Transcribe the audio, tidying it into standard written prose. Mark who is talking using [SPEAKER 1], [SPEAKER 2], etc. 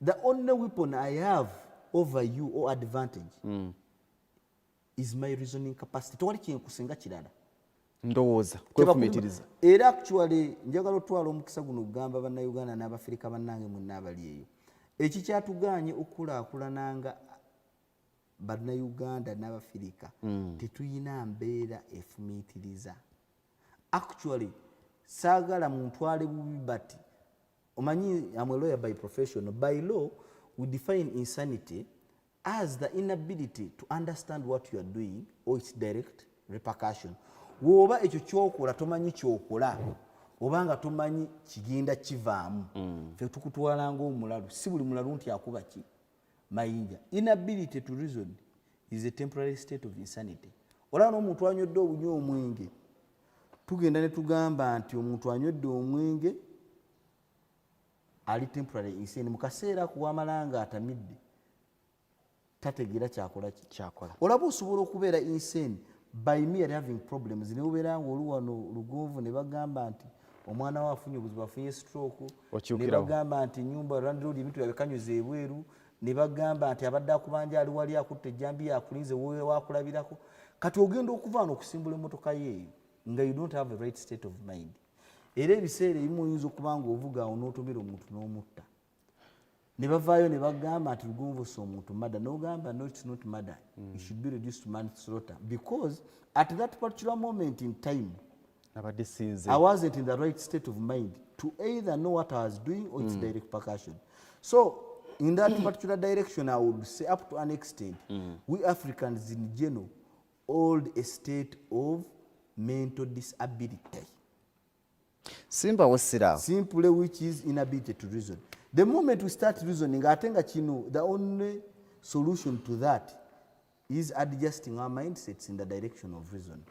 [SPEAKER 1] the only weapon I have over you or advantage is my reasoning capacity. Tewali kyenkusinga kirala.
[SPEAKER 2] Ndowooza kwefumitiriza.
[SPEAKER 1] Era actually njagala otwala omukisa guno kugamba bannayuganda n'Abafirika bannange mwenna abali eyo. Ekikyatuganye okukulaakulananga bannayuganda n'Abafirika tetuyina mbeera efumiitiriza. Actually saagala muntwale bubi bati omanyi I'm a lawyer by profession. By law we define insanity as the inability to understand what you are doing or its direct repercussion. Woba ekyo kyokola tomanyi kyokola obanga tomanyi kigenda kivaamu fe tukutwala ng'omulalu si buli mulalu nti akuba ki mayinja. Inability to reason is a temporary state of insanity. Olaba n'omuntu anywedde obunywa omwenge tugenda ne tugamba nti omuntu anywedde omwenge ali temporary insane mu kaseera kuwamalanga atamidde tategeera kyakola. Olaba osobola okubeera insane by mere having problems. Ne ubeera ng'oli wano lugonvu ne bagamba nti omwana we afunye obuzibu, afunye stroke, ne bagamba nti ennyumba landlord ebintu byabekanyuza ebweru, ne bagamba nti abadde akubanja ali wali akutte ejjambi yakulinze wowe wakulabirako. Kati ogenda okuvaana okusimbula emmotoka yeeyo nga you don't have a right state of mind. Era ebiseera ebimu oyinza okuba ng'ovuga awo n'otomera omuntu n'omutta. Ne bavaayo ne bagamba nti lugonvu si omuntu murder. N'ogamba no, it's not murder. It should be reduced to manslaughter because at that particular moment in time I wasn't in the right state of mind to either know what I was doing or its direct repercussion. So in that particular direction I would say up to an extent we Africans in general hold a state of mental disability. Simply which is inability to reason. The moment we start reasoning, I think that the only solution to that is adjusting our mindsets in the direction of reason.